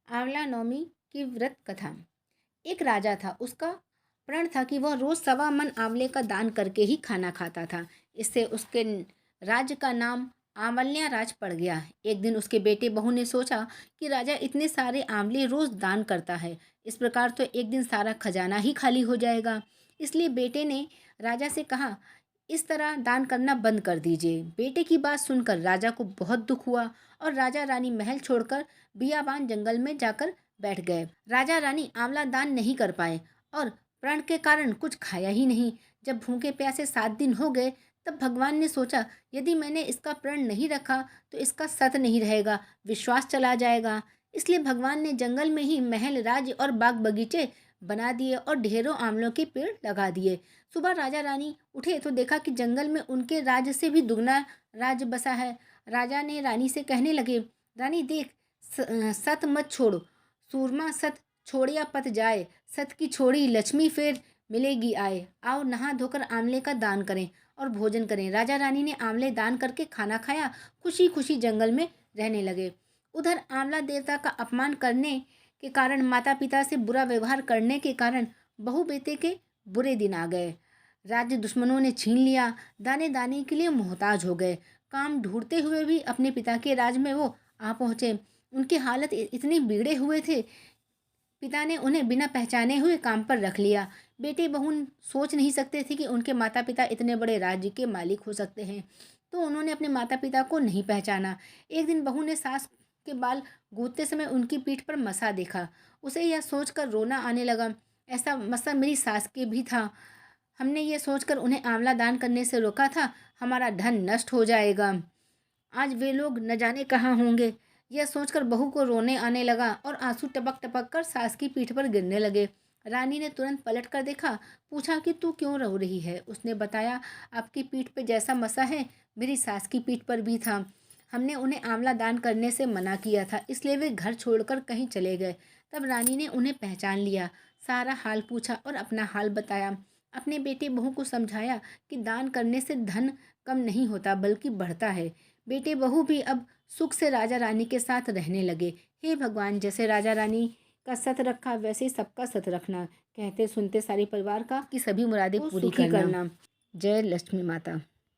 आंवला नवमी की व्रत कथा। एक राजा था, उसका प्रण था कि वह रोज 1.25 मन आंवले का दान करके ही खाना खाता था। इससे उसके राज्य का नाम आंवल्या राज पड़ गया। एक दिन उसके बेटे बहू ने सोचा कि राजा इतने सारे आंवले रोज दान करता है, इस प्रकार तो एक दिन सारा खजाना ही खाली हो जाएगा। इसलिए बेटे ने राजा से कहा, इस तरह दान करना बंद कर दीजिए। बेटे की बात सुनकर राजा को बहुत दुख हुआ और राजा रानी महल छोड़कर बियाबान जंगल में जाकर बैठ गए। राजा रानी आंवला दान नहीं कर पाए और प्रण के कारण कुछ खाया ही नहीं। जब भूखे प्यासे 7 दिन हो गए, तब भगवान ने सोचा, यदि मैंने इसका प्रण नहीं रखा तो इसका सत नहीं रहेगा, विश्वास चला जाएगा। इसलिए भगवान ने जंगल में ही महल, राज्य और बाग बगीचे बना दिए और ढेरों आंवलों के पेड़ लगा दिए। सुबह राजा रानी उठे तो देखा कि जंगल में उनके राज्य से भी दुगना राज्य बसा है। राजा ने रानी से कहने लगे, रानी देख, सत मत छोड़ो, सूरमा सत छोड़िया पत जाए, सत की छोड़ी लक्ष्मी फिर मिलेगी आए। आओ नहा धोकर आंवले का दान करें और भोजन करें। राजा रानी ने आंवले दान करके खाना खाया, खुशी खुशी जंगल में रहने लगे। उधर आंवला देवता का अपमान करने के कारण, माता पिता से बुरा व्यवहार करने के कारण बहू बेटे के बुरे दिन आ गए। राज्य दुश्मनों ने छीन लिया, दाने दाने के लिए मोहताज हो गए। काम ढूंढते हुए भी अपने पिता के राज में वो आ पहुँचे। उनकी हालत इतने बिगड़े हुए थे, पिता ने उन्हें बिना पहचाने हुए काम पर रख लिया। बेटे बहू सोच नहीं सकते थे कि उनके माता पिता इतने बड़े राज्य के मालिक हो सकते हैं, तो उन्होंने अपने माता पिता को नहीं पहचाना। एक दिन बहू ने सास के बाल गूंथते समय उनकी पीठ पर मसा देखा। उसे यह सोचकर रोना आने लगा, ऐसा मसा मेरी सास के भी था। हमने ये सोचकर उन्हें आंवला दान करने से रोका था, हमारा धन नष्ट हो जाएगा, आज वे लोग न जाने कहाँ होंगे। यह सोचकर बहू को रोने आने लगा और आंसू टपक टपक कर सास की पीठ पर गिरने लगे। रानी ने तुरंत पलट कर देखा, पूछा कि तू क्यों रो रही है। उसने बताया, आपकी पीठ पे जैसा मसा है मेरी सास की पीठ पर भी था। हमने उन्हें आंवला दान करने से मना किया था, इसलिए वे घर छोड़कर कहीं चले गए। तब रानी ने उन्हें पहचान लिया, सारा हाल पूछा और अपना हाल बताया। अपने बेटे बहू को समझाया कि दान करने से धन कम नहीं होता बल्कि बढ़ता है। बेटे बहू भी अब सुख से राजा रानी के साथ रहने लगे। हे भगवान, जैसे राजा रानी का सत रखा वैसे ही सबका सत रखना। कहते सुनते सारे परिवार का की सभी मुरादें पूरी करना। जय लक्ष्मी माता।